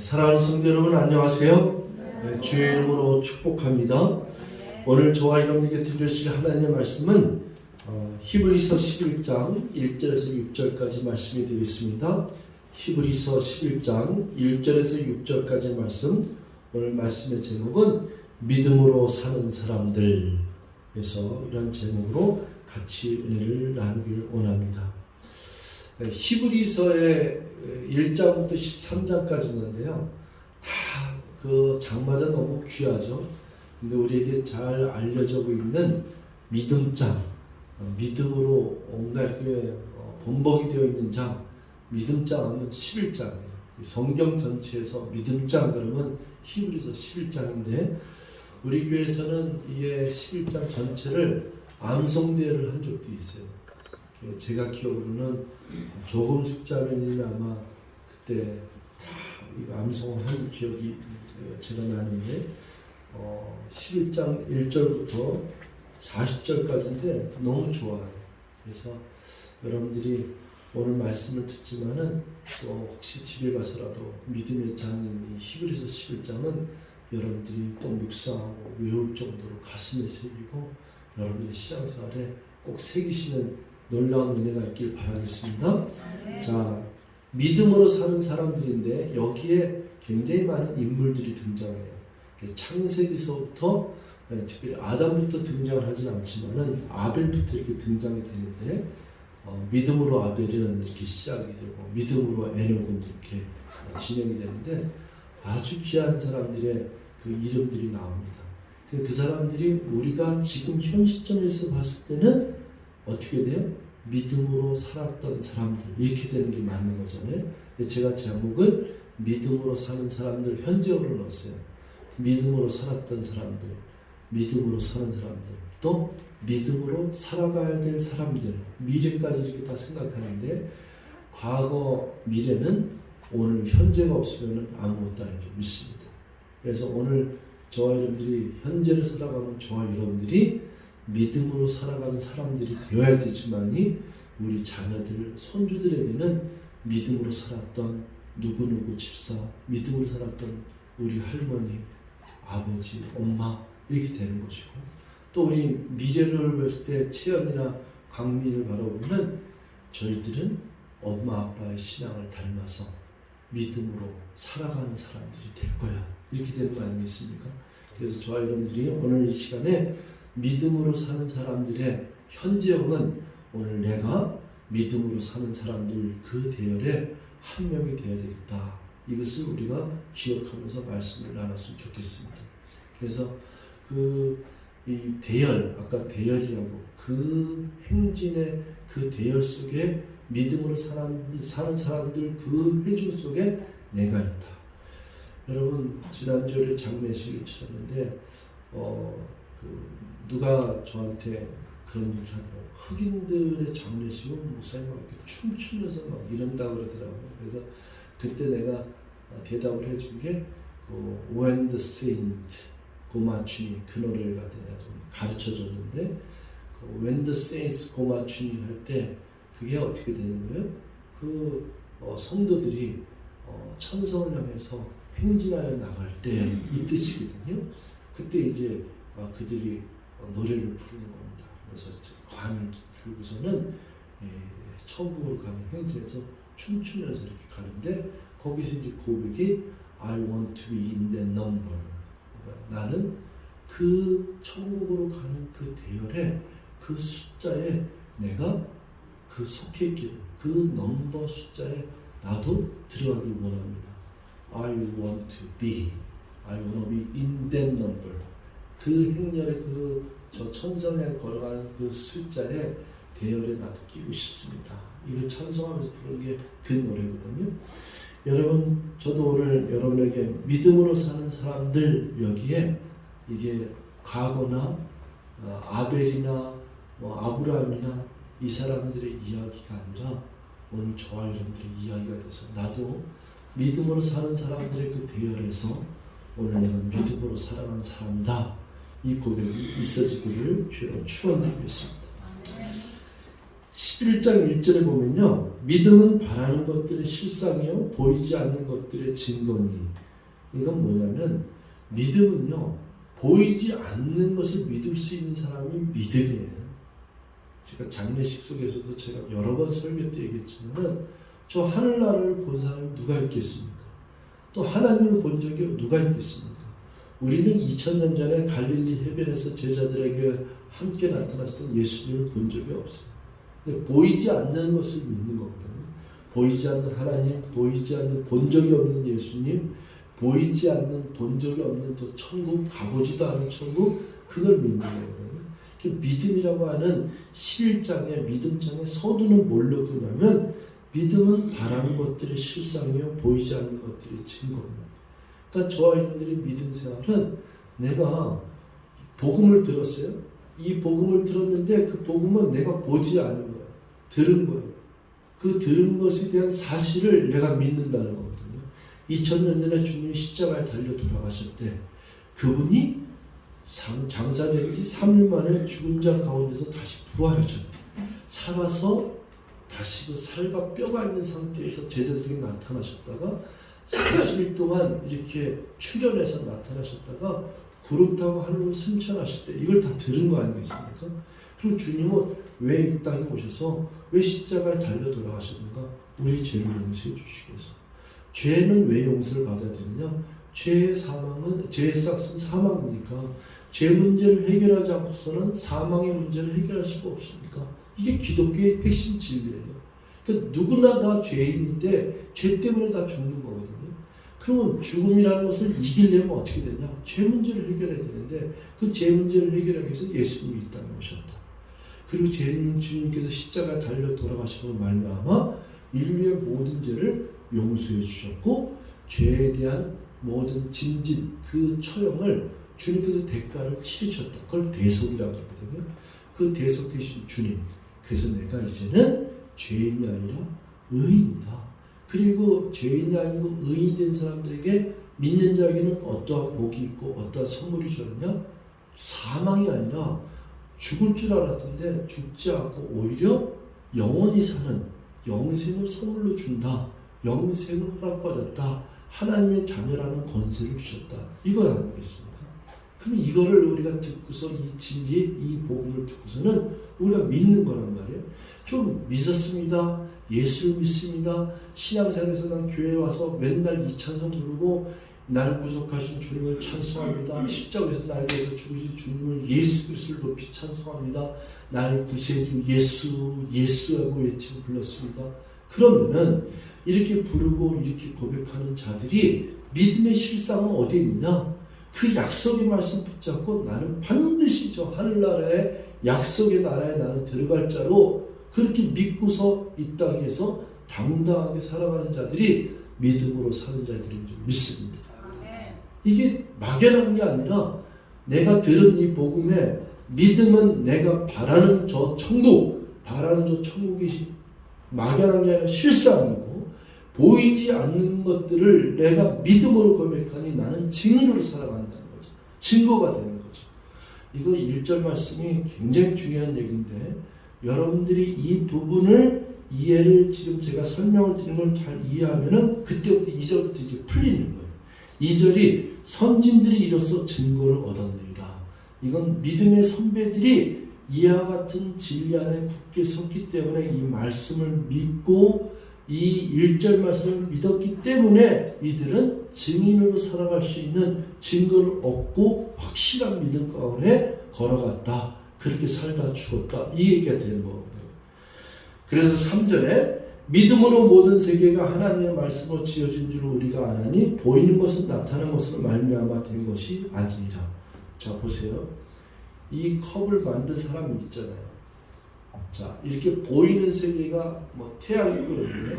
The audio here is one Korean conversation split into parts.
사랑하는 성도 여러분 안녕하세요. 주의 이름으로 축복합니다. 오늘 저와 여러분에게 들려주실 하나님의 말씀은 히브리서 11장 1절에서 6절까지 말씀이 되겠습니다. 히브리서 11장 1절에서 6절까지 말씀, 오늘 말씀의 제목은 믿음으로 사는 사람들, 그래서 이런 제목으로 같이 은혜를 나누길 원합니다. 히브리서의 1장부터 13장까지 있는데요. 다 그 장마다 너무 귀하죠. 근데 우리에게 잘 알려져 있는 믿음장, 믿음으로 온갖 그 본복이 되어 있는 장, 믿음장 하면 11장이에요. 성경 전체에서 믿음장 그러면 히브리서 11장인데 우리 교회에서는 이게 11장 전체를 암송대회를 한 적도 있어요. 제가 기억으로는 조금숙 자매님이 아마 그때 다 이거 암송을 한 기억이 제가 나는데 11장 1절부터 40절까지인데 너무 좋아요. 그래서 여러분들이 오늘 말씀을 듣지만은 또 혹시 집에 가서라도 믿음의 장인 이 히브리서 11장은 여러분들이 또 묵상하고 외울 정도로 가슴에 새기고 여러분들의 신앙생활에 꼭 새기시는 놀라운 은혜가 있길 바라겠습니다. 자, 믿음으로 사는 사람들인데 여기에 굉장히 많은 인물들이 등장해요. 창세기서부터 특별히 아담부터 등장을 하진 않지만은 아벨부터 이렇게 등장이 되는데 믿음으로 아벨은 이렇게 시작이 되고 믿음으로 에녹은 이렇게 진행이 되는데 아주 귀한 사람들의 그 이름들이 나옵니다. 그 사람들이 우리가 지금 현 시점에서 봤을 때는 어떻게 돼요? 믿음으로 살았던 사람들, 이렇게 되는 게 맞는 거잖아요. 제가 제목을 믿음으로 사는 사람들 현재어로 넣었어요. 믿음으로 살았던 사람들, 믿음으로 사는 사람들, 또 믿음으로 살아가야 될 사람들, 미래까지 이렇게 다 생각하는데 과거, 미래는 오늘 현재가 없으면 아무것도 아닌 줄 믿습니다. 그래서 오늘 저와 여러분들이 현재를 살아가는 저와 여러분들이 믿음으로 살아가는 사람들이 되어야 되지만이 우리 자녀들, 손주들에게는 믿음으로 살았던 누구누구 집사, 믿음으로 살았던 우리 할머니, 아버지, 엄마 이렇게 되는 것이고 또 우리 미래를 봤을 때 채연이나 강민을 바라보면 저희들은 엄마 아빠의 신앙을 닮아서 믿음으로 살아가는 사람들이 될 거야. 이렇게 되는 거 아니겠습니까? 그래서 저와 여러분들이 오늘 이 시간에 믿음으로 사는 사람들의 현재형은 오늘 내가 믿음으로 사는 사람들 그 대열에 한 명이 되어야 되겠다. 이것을 우리가 기억하면서 말씀을 나눴으면 좋겠습니다. 그래서 이 대열, 아까 대열이라고 그 행진의 그 대열 속에 믿음으로 사는 사람들 그 회중 속에 내가 있다. 여러분 지난주에 장례식을 치렀는데 누가 저한테 그런 얘기를 하더라고요. 흑인들의 장례식은 목사님 막 이렇게 춤추면서 막 이런다 그러더라고요. 그래서 그때 내가 대답을 해준 게 When the Saint 고마추니 그 노래를 갖다 내가 좀 가르쳐 줬는데 When the Saints 고마추니 할 때 그게 어떻게 되는 거예요? 성도들이 천성을 향해서 행진하여 나갈 때 이 뜻이거든요. 그때 이제 그들이 노래를 부르는 겁니다. 그래서 관을 들고서는 천국으로 가는 행진에서 춤추면서 이렇게 가는데 거기서 이제 고백이 I want to be in that number. 그러니까 나는 그 천국으로 가는 그 대열에 그 숫자에 내가 그 속해 있기를 그 넘버 숫자에 나도 들어가길 원합니다. I want to be in that number. 그 행렬의 저 천성에 걸어가는 그 숫자에 대열에 나도 끼고 싶습니다. 이걸 찬송하면서 부르는 게 그 노래거든요. 여러분, 저도 오늘 여러분에게 믿음으로 사는 사람들 여기에 이게 과거나 아벨이나 아브라함이나 이 사람들의 이야기가 아니라 오늘 저와 여러분들의 이야기가 돼서 나도 믿음으로 사는 사람들의 그 대열에서 오늘 내가 믿음으로 살아가는 사람이다. 이 고백이 있어지기를 주로 축원드리겠습니다. 11장 1절에 보면요. 믿음은 바라는 것들의 실상이요 보이지 않는 것들의 증거니. 이건 뭐냐면 믿음은요. 보이지 않는 것을 믿을 수 있는 사람이 믿음이에요. 제가 장례식 속에서도 제가 여러 번 설교 때 얘기했지만 저 하늘나라를 본 사람이 누가 있겠습니까? 또 하나님을 본 적이 누가 있겠습니까? 우리는 2000년 전에 갈릴리 해변에서 제자들에게 함께 나타났던 예수님을 본 적이 없어요. 근데 보이지 않는 것을 믿는 거거든요. 보이지 않는 하나님, 보이지 않는 본 적이 없는 예수님, 보이지 않는 본 적이 없는 저 천국, 가보지도 않은 천국, 그걸 믿는 거거든요. 믿음이라고 하는 11장의 믿음장의 서두는 뭘로 그냐면 믿음은 바라는 것들의 실상이요 보이지 않는 것들의 증거입니다. 그러니까 저와 여러분들이 믿음 생활은 내가 복음을 들었어요. 이 복음을 들었는데 그 복음은 내가 보지 않은 거야. 들은 거예요. 그 들은 것에 대한 사실을 내가 믿는다는 거거든요. 2000년 전에 주님이 십자가에 달려 돌아가셨대. 그분이 장사된 지 3일 만에 죽은 자 가운데서 다시 부활하셨대. 살아서 다시 그 살과 뼈가 있는 상태에서 제자들에게 나타나셨다가 40일 동안 이렇게 출현해서 나타나셨다가 구름 타고 하늘로 승천하실 때 이걸 다 들은 거 아니겠습니까? 그리고 주님은 왜 이 땅에 오셔서 왜 십자가에 달려 돌아가셨는가? 우리의 죄를 용서해 주시기 위해서. 죄는 왜 용서를 받아야 되느냐? 죄의 싹은 사망이니까 죄 문제를 해결하지 않고서는 사망의 문제를 해결할 수가 없습니까? 이게 기독교의 핵심 진리예요. 그러니까 누구나 다 죄인인데 죄 때문에 다 죽는 거거든요. 그러면 죽음이라는 것을 이기려면 어떻게 되냐? 죄 문제를 해결해야 되는데 그 죄 문제를 해결하기 위해서 예수님이 이 땅에 오셨다. 그리고 주님께서 십자가에 달려 돌아가시고 말미암아 인류의 모든 죄를 용서해 주셨고 죄에 대한 모든 짐진 그 처형을 주님께서 대가를 치르셨다. 그걸 대속이라고 하거든요. 그 대속이신 주님. 그래서 내가 이제는 죄인이 아니라 의인이다. 그리고 죄인이 아니고 의인이 된 사람들에게 믿는 자에게는 어떠한 복이 있고 어떠한 선물이 주었냐? 사망이 아니라 죽을 줄 알았던데 죽지 않고 오히려 영원히 사는 영생을 선물로 준다. 영생을 허락받았다. 하나님의 자녀라는 권세를 주셨다. 이거 아니겠습니까? 그럼 이거를 우리가 듣고서 이 진리, 이 복음을 듣고서는 우리가 믿는 거란 말이에요. 좀 믿었습니다. 예수를 믿습니다. 신앙생활에서 난 교회에 와서 맨날 이 찬송 부르고 날 구속하신 주님을 찬송합니다. 십자가에서 날 위해서 죽으신 주님을 예수 그리스도를 높이 찬송합니다. 나의 구세주 예수하고 외치고 불렀습니다. 그러면은 이렇게 부르고 이렇게 고백하는 자들이 믿음의 실상은 어디 있느냐? 그 약속의 말씀 붙잡고 나는 반드시 저 하늘나라의 약속의 나라에 나는 들어갈 자로 그렇게 믿고서 이 땅에서 당당하게 살아가는 자들이 믿음으로 사는 자들인 줄 믿습니다. 이게 막연한 게 아니라 내가 들은 이 복음에 믿음은 내가 바라는 저 천국, 바라는 저 천국이 막연한 게 아니라 실상이고 보이지 않는 것들을 내가 믿음으로 고백하니 나는 증인으로 살아간다는 거죠. 증거가 되는 거죠. 이거 1절 말씀이 굉장히 중요한 얘기인데 여러분들이 이 부분을 이해를 지금 제가 설명을 드린 걸 잘 이해하면은 그때부터 2절부터 이제 풀리는 거예요. 2절이 선진들이 이로써 증거를 얻었느니라. 이건 믿음의 선배들이 이와 같은 진리 안에 굳게 섰기 때문에 이 말씀을 믿고 이 1절 말씀을 믿었기 때문에 이들은 증인으로 살아갈 수 있는 증거를 얻고 확실한 믿음 가운데 걸어갔다. 그렇게 살다 죽었다. 이 얘기가 되는 거거든요. 그래서 3절에 믿음으로 모든 세계가 하나님의 말씀으로 지어진 줄 우리가 아나니 보이는 것은 나타난 것으로 말미암아 된 것이 아니니라. 자 보세요. 이 컵을 만든 사람이 있잖아요. 자 이렇게 보이는 세계가 뭐 태양이 그러는데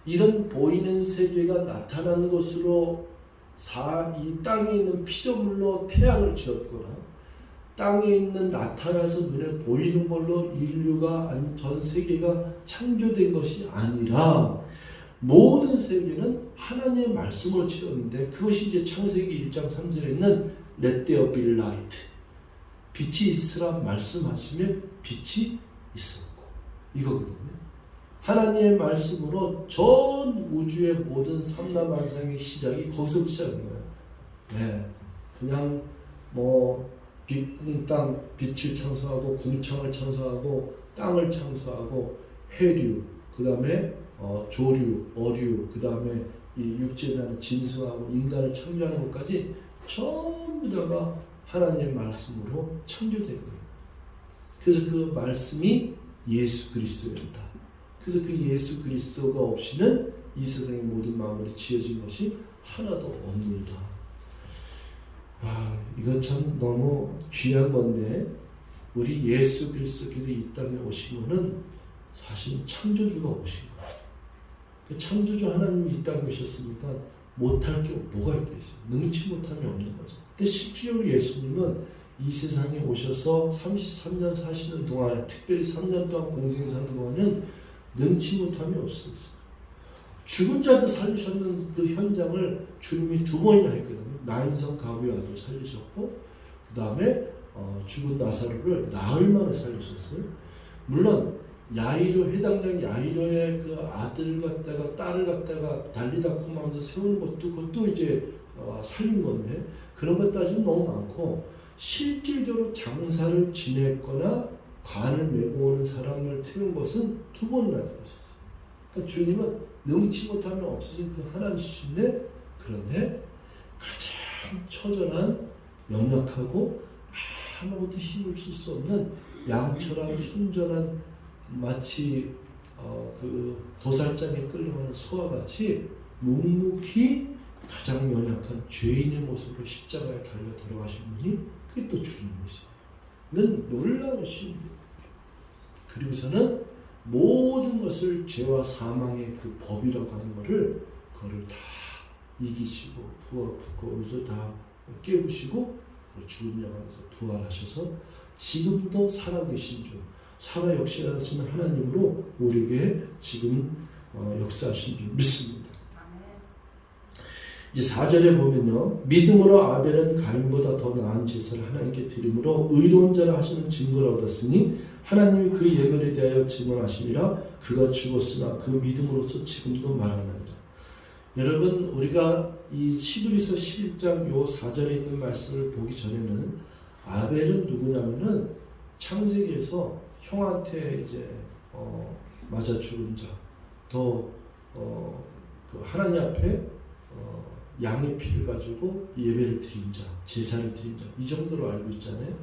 이런 보이는 세계가 나타난 것으로 이 땅에 있는 피조물로 태양을 지었거나 땅에 있는 나타나서 눈에 보이는 걸로 인류가 전 세계가 창조된 것이 아니라 모든 세계는 하나님의 말씀으로 지었는데 그것이 이제 창세기 1장 3절에 있는 Let there be light. 빛이 있으라 말씀하시면 빛이 있었고 이거거든요. 하나님의 말씀으로 전 우주의 모든 삼라만상의 시작이 거기서 시작인 거예요. 네. 그냥 빛궁땅 빛을 창조하고 궁창을 창조하고 땅을 창조하고 해류, 그 다음에 조류, 어류, 그 다음에 이 육지에 나는 짐승하고 인간을 창조하는 것까지 전부 다가 하나님의 말씀으로 창조된 거예요. 그래서 그 말씀이 예수 그리스도였다. 그래서 그 예수 그리스도가 없이는 이 세상의 모든 만물이 지어진 것이 하나도 없느니라. 이거 참 너무 귀한 건데, 우리 예수 그리스도께서 이 땅에 오신 것은 사실 창조주가 오신 거예요. 그 창조주 하나님이 이 땅에 오셨으니까 못할 게 뭐가 있겠어요? 능치 못함이 없는 거죠. 근데 실제로 예수님은 이 세상에 오셔서 33년 사시는 동안에, 특별히 3년 동안 공생사는 동안은 능치 못함이 없었어요. 죽은 자도 살리셨는 그 현장을 주님이 2번이나 했거든요. 나인성 가부의 아들 살리셨고, 그 다음에 죽은 나사로를 나흘 만에 살리셨어요. 물론 야이로, 해당장 야이로의 그 아들 갖다가 딸을 갖다가 달리다쿰 하면서 세우는 것도 그것도 이제 살린 건데, 그런 것 따지면 너무 많고, 실질적으로 장사를 지냈거나 관을 메고 오는 사람을 태운 것은 2번이나 되었었어요. 그러니까 주님은 능치 못하면 없어진 그 하나님이신데, 그런데 가장 처절한 연약하고 아무것도 힘을 쓸 수 없는 양처럼 순전한, 마치 그 도살장에 끌려가는 소와 같이 묵묵히 가장 연약한 죄인의 모습으로 십자가에 달려 돌아가신 분이 그게 또 주님이시죠. 는 놀라운 신이에요. 그리고서는 모든 것을 죄와 사망의 그 법이라고 하는 것을 그거를 다 이기시고 부어서 다 깨우시고 죽은 영안에서 부활하셔서 지금도 살아계신 주, 살아 역사하시는 하나님으로 우리에게 지금 역사하신 줄 믿습니다. 이제 4절에 보면요, 믿음으로 아벨은 가인보다 더 나은 제사를 하나님께 드림으로 의로운 자라 하시는 증거를 얻었으니 하나님이 그 예언에 대하여 증언하심이라. 그가 죽었으나 그 믿음으로써 지금도 말하나이다. 여러분, 우리가 이 히브리서 11장 요 4절에 있는 말씀을 보기 전에는 아벨은 누구냐면은 창세기에서 형한테 이제 맞아 죽은 자, 그 하나님 앞에 양의 피를 가지고 예배를 드린 자, 제사를 드린 자, 이 정도로 알고 있잖아요.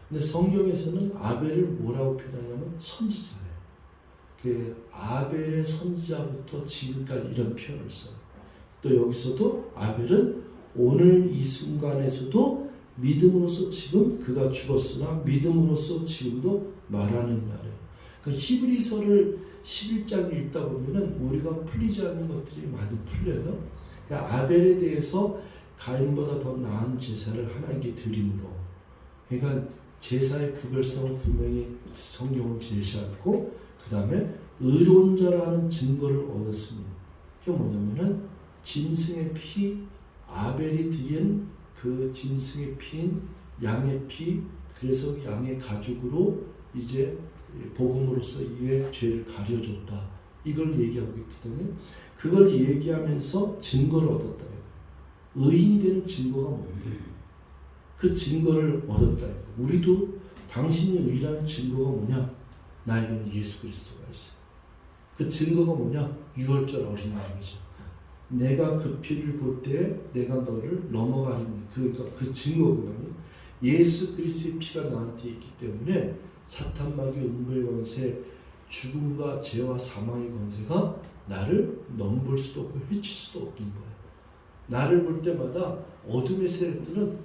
근데 성경에서는 아벨을 뭐라고 표현하냐면 선지자예요. 그 아벨의 선지자부터 지금까지 이런 표현을 써요. 또 여기서도 아벨은 오늘 이 순간에서도 믿음으로써 지금 그가 죽었으나 믿음으로써 지금도 말하는 말이에요. 그 히브리서를 11장 읽다 보면은 우리가 풀리지 않는 것들이 많이 풀려요. 그러니까 아벨에 대해서 가인보다 더 나은 제사를 하나님께 드림으로, 그러니까 제사의 구별성을 분명히 성경은 제시하고, 그 다음에 의로운 자라 하는 증거를 얻었습니다. 그게 뭐냐면은 짐승의 피, 아벨이 드린 그 짐승의 피인 양의 피, 그래서 양의 가죽으로 이제 복음으로써 이의 죄를 가려줬다. 이걸 얘기하고 있거든요. 그걸 얘기하면서 증거를 얻었다. 의인이 되는 증거가 뭔데? 그 증거를 얻었다. 우리도 당신이 의라는 증거가 뭐냐? 나에게는 예수 그리스도가 있어. 그 증거가 뭐냐? 6월절 어린 양이죠. 내가 그 피를 볼 때 내가 너를 넘어가리니, 그 증거거든요. 예수 그리스도의 피가 나한테 있기 때문에 사탄 마귀 음부의 권세, 죽음과 죄와 사망의 권세가 나를 넘볼 수도 없고 해칠 수도 없는 거예요. 나를 볼 때마다 어둠의 세력들은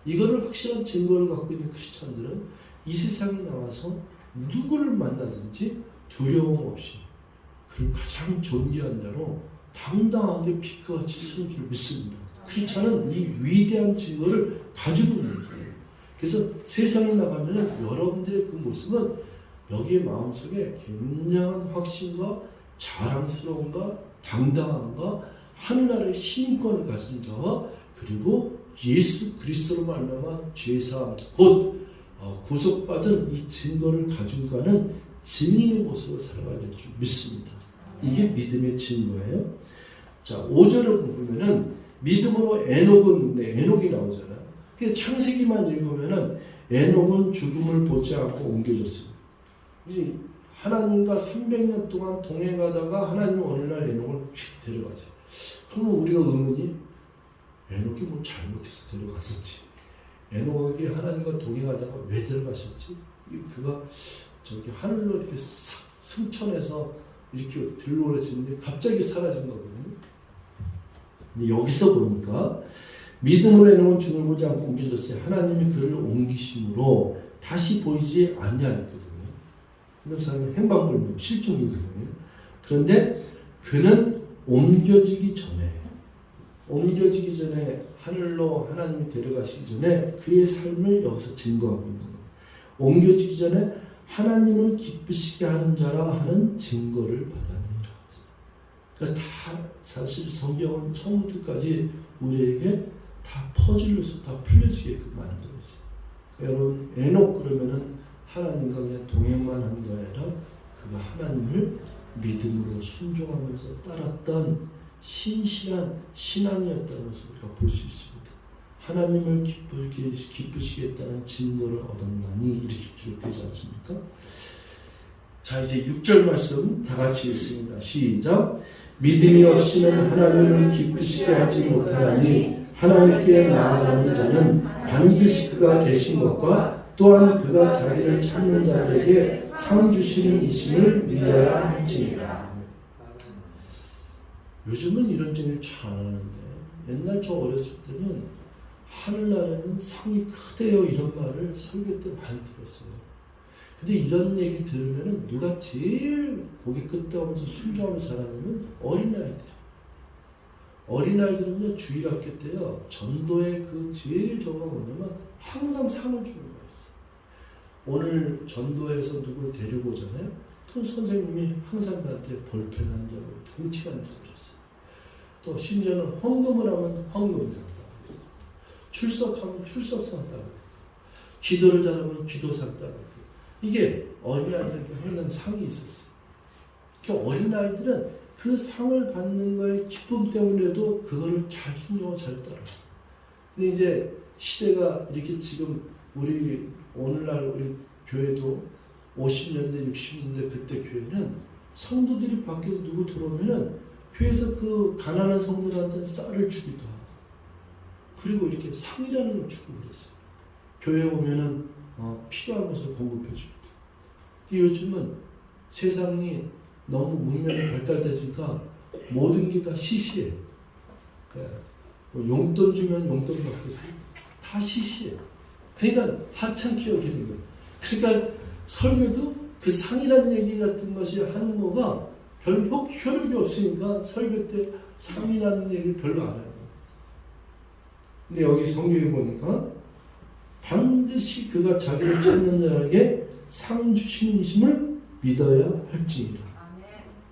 이거를 확실한 증거를 갖고 있는 크리스찬들은 이 세상에 나와서 누구를 만나든지 두려움 없이, 그리고 가장 존귀한 자로 당당하게 빛과 같이 서는 줄 믿습니다. 크리스찬은 이 위대한 증거를 가지고 있는 거예요. 그래서 세상에 나가면 여러분들의 그 모습은 여기에 마음속에 굉장한 확신과 자랑스러움과 당당함과 하늘나라의 신인권을 가진 자와, 그리고 예수 그리스도로 말미암아 죄사함 곧 구속받은 이 증거를 가지고 가는 증인의 모습으로 살아가야 될 줄 믿습니다. 이게 믿음의 증거예요. 자, 5절을 보면은 믿음으로 에녹이 나오잖아요. 그래서 창세기만 읽으면은 에녹은 죽음을 보지 않고 옮겨졌습니다. 이제 하나님과 300년 동안 동행하다가 하나님은 어느 날 에녹을 쭉 데려가세요. 그러면 우리가 의문이 에녹이 뭐 잘못해서 데려갔는지, 에녹이 하나님과 동행하다가 왜 데려가셨지? 그가 저기 하늘로 이렇게 승천해서 이렇게 들러오르시는데 갑자기 사라진 거거든요. 근데 여기서 보니까 믿음으로 에녹은 죽음을 보지 않고 옮겨졌어요. 하나님이 그를 옮기심으로 다시 보이지 않냐했거든요. 그 사람이 행방불명, 실종이거든요. 그런데 그는 옮겨지기 전에 하늘로 하나님이 데려가시기 전에 그의 삶을 여기서 증거하고 있는 거예요. 옮겨지기 전에 하나님을 기쁘시게 하는 자라 하는 증거를 받아내라. 그러니까 다 사실 성경은 처음부터까지 우리에게 다 퍼즐로서 다 풀려지게끔 만들어 있어요. 여러분 에녹 그러면은 하나님과 그냥 동행만 한 게 아니라 그가 하나님을 믿음으로 순종하면서 따랐던 신실한 신앙이었다는 것을 우리가 볼 수 있습니다. 하나님을 기쁘시게 했다는 증거를 얻었나니 이렇게 기록되지 않습니까? 자, 이제 6절 말씀 다 같이 읽습니다. 시작. 믿음이 없이는 하나님을 기쁘시게 하지 못하나니 하나님께 나아가는 자는 반드시 그가 계신 것과 또한 그가 자기를 찾는 자들에게 상 주시는 이심을 믿어야 할지니라. 요즘은 이런 얘기를 잘 안 하는데 옛날 저 어렸을 때는 하늘나라는 상이 크대요 이런 말을 설교 때 많이 들었어요. 근데 이런 얘기 들으면 누가 제일 고개 끄덕하면서 순종하는 사람이면 어린아이들이에요. 어린아이들은요 주일학교 때요 전도의 그 제일 저가 뭐냐면 항상 상을 주는 거였어요. 오늘 전도에서 누굴 데리고 오잖아요. 그럼 선생님이 항상 나한테 볼펜 한 장을 동치 한 장 줬어요. 또 심지어는 헌금을 하면 헌금상 따고 있어요. 출석하면 출석상 따고 있고 기도를 잘하면 기도상 따고 있고 이게 어린아이들에게 항상 상이 있었어요. 그러니까 어린아이들은 그 상을 받는 거에 기쁨 때문에도 그거를 잘 순종하고 잘 따라요. 근데 이제 시대가 이렇게 지금 우리 오늘날 우리 교회도 50년대 60년대 그때 교회는 성도들이 밖에서 누구 들어오면은 교회에서 그 가난한 성도들한테 쌀을 주기도 하고 그리고 이렇게 상이라는 걸 주고 그랬어요. 교회에 오면은 필요한 것을 공급해 주고. 요즘은 세상이 너무 문명이 발달되니까 모든 게 다 시시해. 뭐 용돈 주면 용돈 받겠어요. 다 시시해. 그러니까 하찮게 여기는 거예요. 그러니까 설교도 그 상이라는 얘기 같은 것이 하는 거가 별로 효력이 없으니까 설교 때 상이라는 얘기를 별로 안 해요. 근데 여기 성경에 보니까 반드시 그가 자기를 찾는 자에게 상 주시는 이심을 믿어야 할지니라.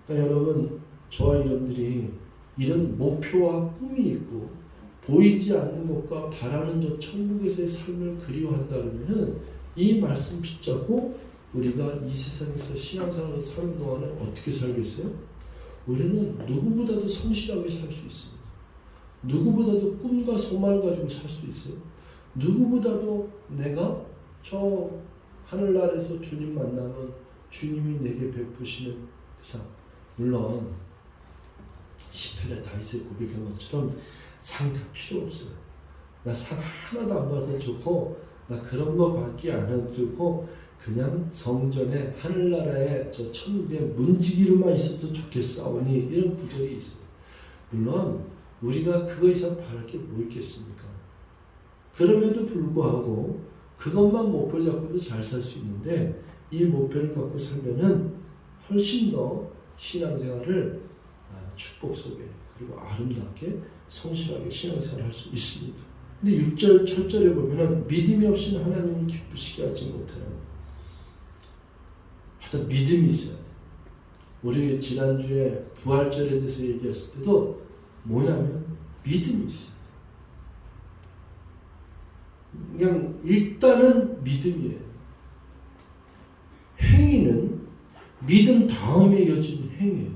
그러니까 여러분 저와 여러분들이 이런 목표와 꿈이 있고 보이지 않는 것과 바라는 저 천국에서의 삶을 그리워한다면은 이 말씀 붙잡고 우리가 이 세상에서 신앙생활을 사는 동안에 어떻게 살겠어요? 우리는 누구보다도 성실하게 살 수 있습니다. 누구보다도 꿈과 소망을 가지고 살 수 있어요. 누구보다도 내가 저 하늘나라에서 주님 만나면 주님이 내게 베푸시는 그 상. 물론 시편에 다윗이 고백한 것처럼 상 다 필요 없어요. 나 상 하나도 안 받아도 좋고 나 그런 거 받기 안 해도 좋고 그냥 성전에 하늘나라에 저 천국에 문지기로만 있어도 좋겠사오니 이런 구절이 있어요. 물론 우리가 그거 이상 바랄 게 뭐 있겠습니까? 그럼에도 불구하고 그것만 목표 잡고도 잘 살 수 있는데 이 목표를 갖고 살면은 훨씬 더 신앙생활을 축복 속에 그리고 아름답게 성실하게 신앙생활을 할 수 있습니다. 근데 6절, 7절에 보면은 믿음이 없이는 하나님을 기쁘시게 하지 못하는 하여튼 믿음이 있어야 돼. 우리 지난주에 부활절에 대해서 얘기했을 때도 뭐냐면 믿음이 있어야 돼. 그냥 일단은 믿음이에요. 행위는 믿음 다음에 이어지는 행위예요.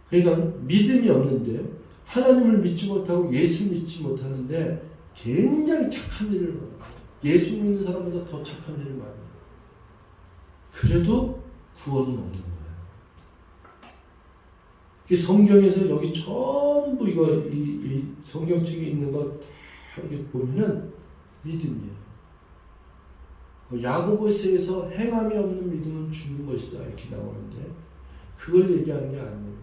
그러니까 믿음이 없는데 하나님을 믿지 못하고 예수 믿지 못하는데 굉장히 착한 일을 많이 해요. 예수 믿는 사람보다 더 착한 일을 많이 해요. 그래도 구원은 없는 거예요. 성경에서 여기 전부 이 성경책에 있는 것 다 이렇게 보면은 믿음이에요. 야고보서에서 행함이 없는 믿음은 죽는 것이다 이렇게 나오는데 그걸 얘기하는 게 아니에요.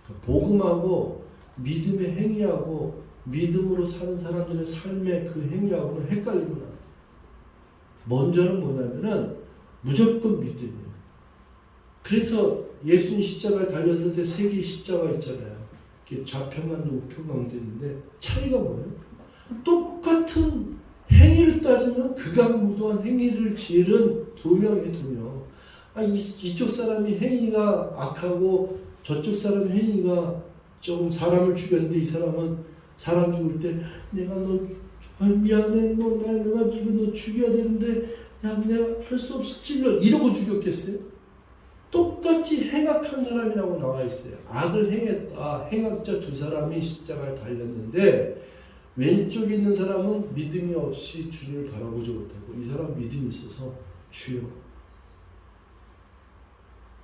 그러니까 복음하고 믿음의 행위하고 믿음으로 사는 사람들의 삶의 그 행위하고는 헷갈리면 안 돼요. 먼저는 뭐냐면은 무조건 믿음이에요. 그래서 예수님 십자가에 달렸을 때 세 개의 십자가 있잖아요. 좌편강도 우편강도 있는데 차이가 뭐예요? 똑같은 행위를 따지면 극악무도한 행위를 지은 두 명이에요. 이쪽 사람이 행위가 악하고 저쪽 사람의 행위가 조금 사람을 죽였는데 이 사람은 사람 죽을 때 내가 너 미안해 내가 지금 너 죽여야 되는데 야 내가 할 수 없이 찔러 이러고 죽였겠어요? 똑같이 행악한 사람이라고 나와 있어요. 악을 행했다. 행악자 두 사람이 십자가에 달렸는데 왼쪽에 있는 사람은 믿음이 없이 주님을 바라보지 못하고 이 사람 믿음이 있어서 주여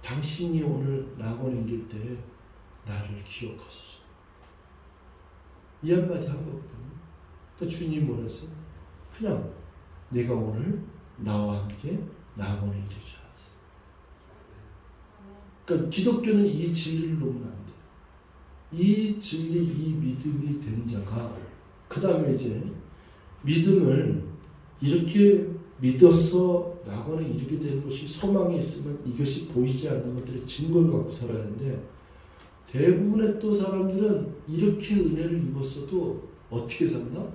당신이 오늘 낙원 옮길 때 나를 기억하소서. 이 한마디 한 거거든요. 그러니까 주님이 뭐랬어요? 그냥 내가 오늘 나와 함께 낙원에 이르리라. 그러니까 기독교는 이 진리를 놓으면 안 돼요. 이 진리, 이 믿음이 된 자가 그 다음에 이제 믿음을 이렇게 믿어서 낙원에 이르게 되는 것이 소망이 있으면 이것이 보이지 않는 것들의 증거를 갖고 살아야 하는데 대부분의 또 사람들은 이렇게 은혜를 입었어도 어떻게 산다?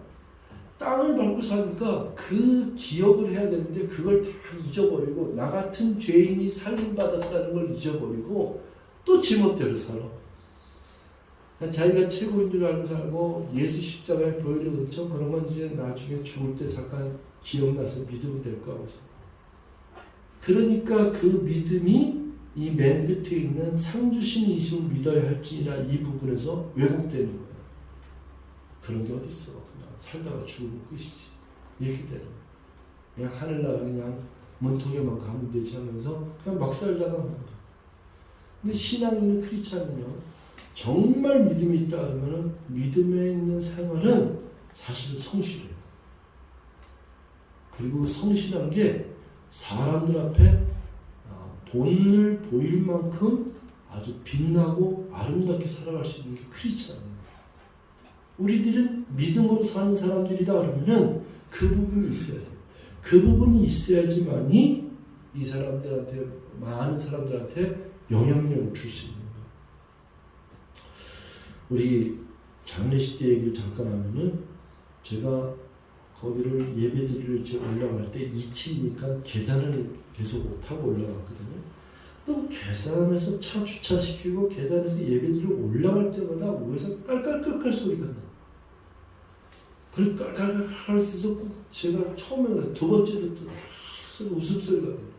땅을 밟고 사니까 그 기억을 해야 되는데 그걸 다 잊어버리고 나 같은 죄인이 살림받았다는 걸 잊어버리고 또 제멋대로 살아. 자기가 최고인 줄 알고 살고 예수 십자가의 보혈의 은총 그런 건 이제 나중에 죽을 때 잠깐 기억나서 믿으면 될 거 하고서. 그러니까 그 믿음이 이 맨 끝에 있는 상주신 이심을 믿어야 할지니라 이 부분에서 왜곡되는 거예요. 그런 게 어딨어. 살다가 죽으면 끝이지. 이렇게 되는 거예요. 그냥 하늘나라 그냥 문턱에만 가면 되지 하면서 그냥 막 살다가 가는 거예요. 근데 신앙 있는 크리스찬은요. 정말 믿음이 있다 그러면 믿음에 있는 생활은 사실 성실해요. 그리고 성실한 게 사람들 앞에 본을 보일 만큼 아주 빛나고 아름답게 살아갈 수 있는 게 크리스찬이에요. 우리들은 믿음으로 사는 사람들이다 그러면은 그 부분이 있어야 돼요. 그 부분이 있어야지만이 이 사람들한테 많은 사람들한테 영향력을 줄 수 있는 거예요. 우리 장례식 때 얘기를 잠깐 하면은 제가 거기를 예배드리러 이제 올라갈 때 2층이니까 계단을 계속 타고 올라갔거든요. 또 계단에서 차 주차시키고 계단에서 예배드리러 올라갈 때마다 위에서 깔깔깔깔 소리가 나. 그리고 깔깔깔깔 해서 제가 처음에는 두 번째도 또 웃음소리가 나요.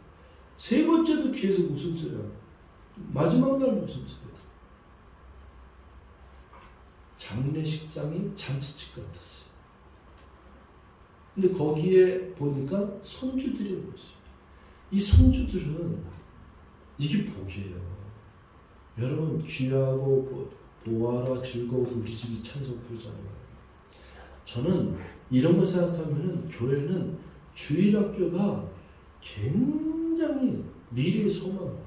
세 번째도 계속 웃음소리가 나요. 마지막 날 웃음소리가 나요. 장례식장이 잔치집 같았어요. 근데 거기에 보니까 손주들이 오셨어요. 이 손주들은 이게 복이에요. 여러분 귀하고 보아라 즐거운 우리 집이 찬송 부르잖아요. 저는 이런 거 생각하면은 교회는 주일학교가 굉장히 미래의 소망이에요.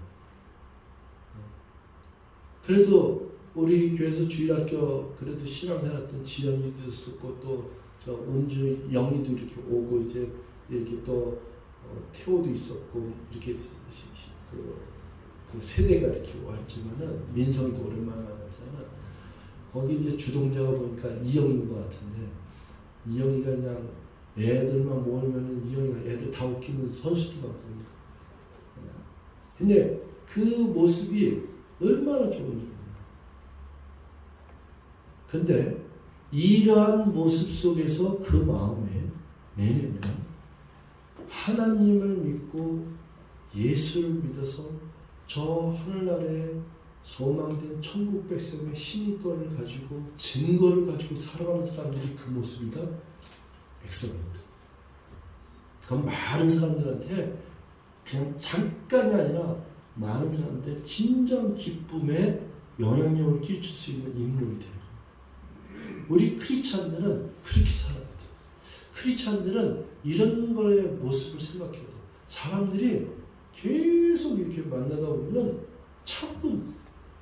그래도 우리 교회에서 주일학교 그래도 신앙생활 했던 지연이도 있었고 또 저 은주 영희도 이렇게 오고 이제 이렇게 또 태호도 있었고 이렇게 그 세대가 이렇게 왔지만은 민성이도 오랜만에 만났잖아. 거기 이제 주동자가 보니까 이영인 것 같은데 이영이가 그냥 애들만 모으면은 이영이가 애들 다 웃기는 선수도 막 보니까. 근데 그 모습이 얼마나 좋은지. 근데 이러한 모습 속에서 그 마음에 내려면 하나님을 믿고 예수를 믿어서 저 하늘나라에 소망된 천국 백성의 신인권을 가지고 증거를 가지고 살아가는 사람들이 그 모습이다. 백성입니다. 그럼 많은 사람들한테 그냥 잠깐이 아니라 많은 사람들의 진정 기쁨에 영향력을 끼칠 수 있는 인물이 돼요. 우리 크리스찬들은 그렇게 살아야 돼요. 크리스찬들은 이런 거의 모습을 생각해야 돼요. 사람들이 계속 이렇게 만나다 보면 자꾸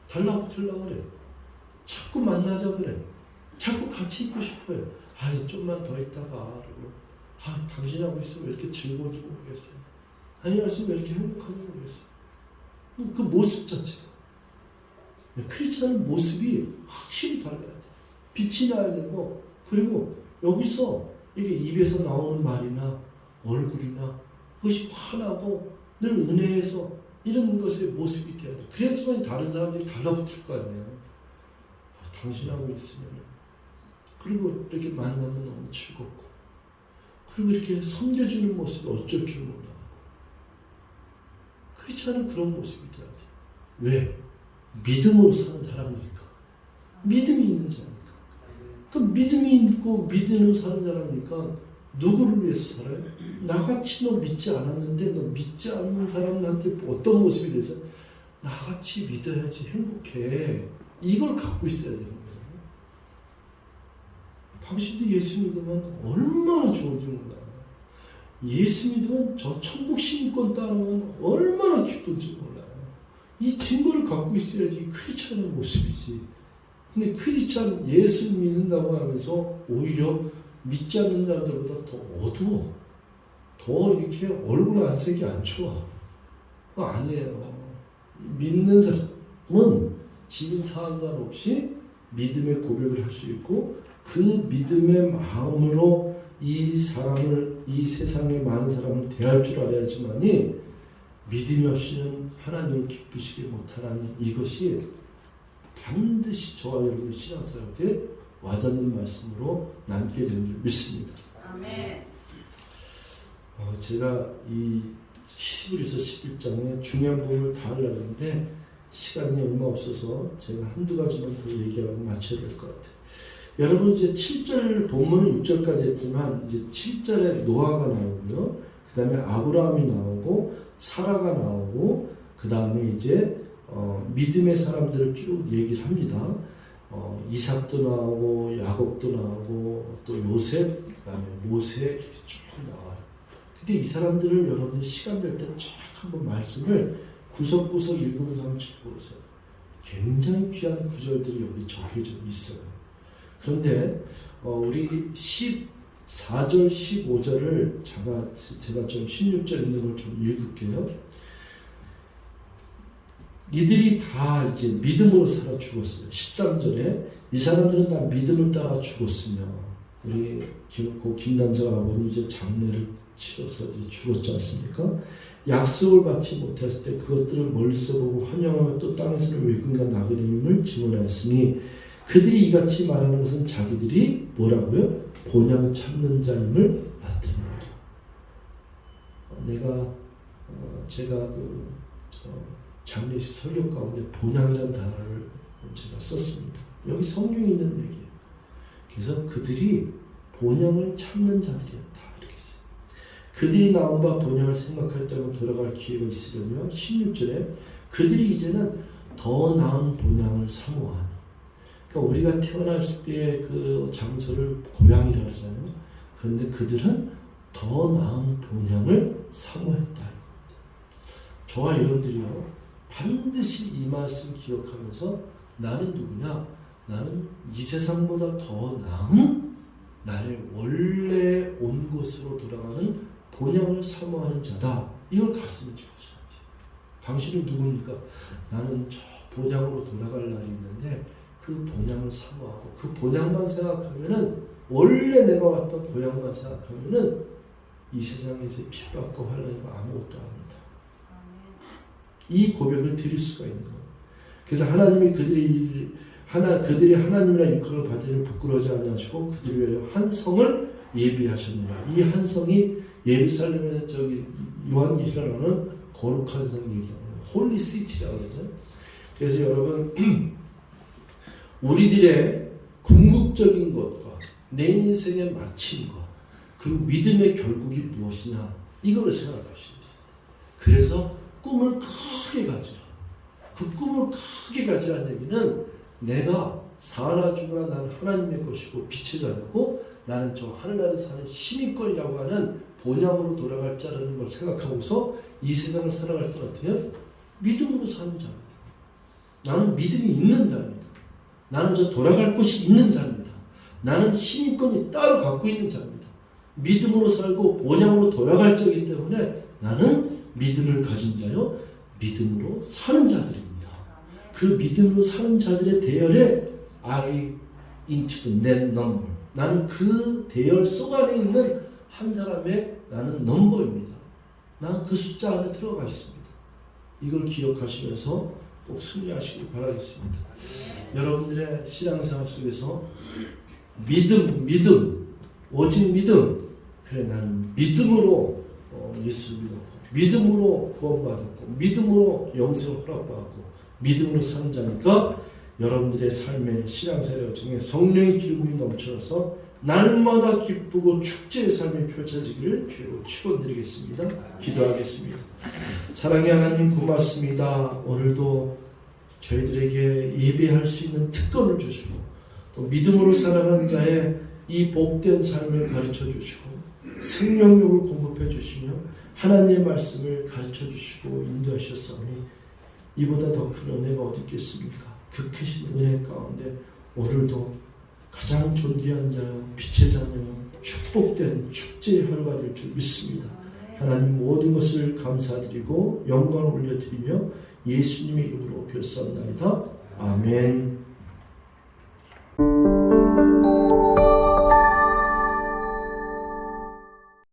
달라붙으려고 그래. 자꾸 만나자 그래. 자꾸 같이 있고 싶어요. 좀만 더 있다가 그러고 당신하고 있으면 왜 이렇게 즐거운지 모르겠어요. 아니었으면 왜 이렇게 행복한지 모르겠어요. 그 모습 자체가. 크리스찬은 모습이 확실히 달라야 돼. 빛이 나야 되고, 그리고 여기서 이게 입에서 나오는 말이나 얼굴이나 그것이 환하고 늘 은혜에서 이런 것의 모습이 돼야 돼. 그래야지만 다른 사람들이 달라붙을 거 아니에요. 당신하고 있으면. 그리고 이렇게 만나면 너무 즐겁고, 그리고 이렇게 섬겨주는 모습이 어쩔 줄 몰라. 크리스찬은 그런 모습이 돼야 돼. 왜? 믿음으로 사는 사람이니까. 믿음이 있는 자니까. 그 믿음이 있고 믿음으로 사는 사람이니까 누구를 위해서 살아요? 나같이 너 믿지 않았는데 너 믿지 않는 사람한테 어떤 모습이 돼서 나같이 믿어야지 행복해. 이걸 갖고 있어야 되는 거예요. 당신도 예수 믿으면 얼마나 좋은지 몰라요. 예수 믿으면 저 천국 신권 따르면 얼마나 기쁜지 몰라요. 이 증거를 갖고 있어야지 크리스찬의 모습이지. 근데 크리스찬 예수 믿는다고 하면서 오히려 믿지 않는 자들보다 더 어두워. 더 이렇게 얼굴 안색이 안 좋아. 그거 아니에요. 믿는 사람은 지금 상관없이 믿음의 고백을 할 수 있고, 그 믿음의 마음으로 이 세상의 많은 사람을 대할 줄 알아야지만이, 믿음이 없이는 하나님을 기쁘시게 못하나니, 이것이 반드시 저와 여러분의 신앙생활에 와닿는 말씀으로 남게 되는 줄 믿습니다. 아멘. 제가 이 히브리서 11장의 중요한 부분을 다 하려고 하는데 시간이 얼마 없어서 제가 한두 가지만 더 얘기하고 마쳐야 될 것 같아요. 여러분, 이제 7절 본문은 6절까지 했지만 이제 7절에 노아가 나오고요. 그 다음에 아브라함이 나오고 사라가 나오고, 그 다음에 이제 믿음의 사람들을 쭉 얘기를 합니다. 이삭도 나오고 야곱도 나오고 또 요셉, 그 다음에 모세, 이렇게 쭉 나와요. 근데 이 사람들을 여러분들 시간 될 때 쫙 한번 말씀을 구석구석 읽으면서 한번 짚어보세요. 굉장히 귀한 구절들이 여기 적혀져 있어요. 그런데 우리 14절, 15절을 제가 좀 16절 있는 걸 좀 읽을게요. 이들이 다 이제 믿음으로 살아 죽었어요. 13절에 이 사람들은 다 믿음을 따라 죽었으며, 우리 김남자 아버님 이제 장례를 치러서 이제 죽었지 않습니까? 약속을 받지 못했을 때 그것들을 멀리서 보고 환영하며 또 땅에서는 외근과 나그네임을 증언하였으니, 그들이 이같이 말하는 것은 자기들이 뭐라고요? 본향 참는 자임을 나타내라. 제가 장례식 설교 가운데 본향이라는 단어를 제가 썼습니다. 여기 성경에 있는 얘기예요. 그래서 그들이 본향을 참는 자들이었다, 이렇게 했어요. 그들이 나온 바 본향을 생각하였다면 돌아갈 기회가 있으려며, 16절에 그들이 이제는 더 나은 본향을 사모하니, 그러니까 우리가 태어났을 때의 그 장소를 고향이라고 하잖아요. 그런데 그들은 더 나은 본향을 사모했다. 저와 여러분들이요, 반드시 이 말씀 기억하면서 나는 누구냐? 나는 이 세상보다 더 나은 나의 원래 온 곳으로 돌아가는 본향을 사모하는 자다. 이걸 가슴에 집어줘야지. 당신은 누굽니까? 나는 저 본향으로 돌아갈 날이 있는데 그 본향을 사모하고 그 본향만 생각하면은, 원래 내가 왔던 고향만 생각하면은 이 세상에서 핍박과 환난과 아무것도 아닙니다. 이 고백을 드릴 수가 있는 거예요. 그래서 하나님이 그들이 하나님이라 일컬을 받으려 부끄러워하지 아니하시고 그들을 위하여 한 성을 예비하셨느니라. 이 한 성이 예루살렘의 저기 요한계시록에 나오는 거룩한 성 얘기하는 홀리 시티라고 그러죠. 그래서 여러분 우리들의 궁극적인 것과 내 인생의 마침과 그리고 믿음의 결국이 무엇이냐 이거를 생각할 수 있어요. 그래서 꿈을 크게 가지라. 그 꿈을 크게 가지라는 얘기는 내가 살아주마 나는 하나님의 것이고 빛의 자녀고 나는 저 하늘나라에 사는 시민권이라고 하는 본향으로 돌아갈 자라는 걸 생각하고서 이 세상을 살아갈 때 어때요? 믿음으로 사는 자입니다. 나는 믿음이 있는 자입니다. 나는 저 돌아갈 곳이 있는 자입니다. 나는 시민권이 따로 갖고 있는 자입니다. 믿음으로 살고 본향으로 돌아갈 자이기 때문에 나는 믿음을 가진 자요 믿음으로 사는 자들입니다. 그 믿음으로 사는 자들의 대열에 I into the net number. 나는 그 대열 속 안에 있는 한 사람의 나는 넘버입니다. 나는 그 숫자 안에 들어가 있습니다. 이걸 기억하시면서 꼭 승리하시길 바라겠습니다. 여러분들의 신앙생활 속에서 믿음, 오직 믿음. 그래 나는 믿음으로 예수를 믿었고 믿음으로 구원받았고 믿음으로 영생을 허락받았고 믿음으로 사는 자니까 여러분들의 삶의 신앙생활 중에 성령의 기름이 넘쳐서 날마다 기쁘고 축제의 삶이 펼쳐지기를 주로 축원드리겠습니다. 기도하겠습니다. 사랑의 하나님 고맙습니다. 오늘도 저희들에게 예배할 수 있는 특권을 주시고 또 믿음으로 살아가는 자의 이 복된 삶을 가르쳐 주시고 생명력을 공급해 주시며 하나님의 말씀을 가르쳐 주시고 인도하셨사오니 이보다 더 큰 은혜가 어디 있겠습니까? 그 크신 은혜 가운데 오늘도 가장 존귀한 자요 빛의 자녀요 축복된 축제의 하루가 될 줄 믿습니다. 하나님 모든 것을 감사드리고 영광을 올려드리며 예수님의 이름으로 결사합니다. 아멘.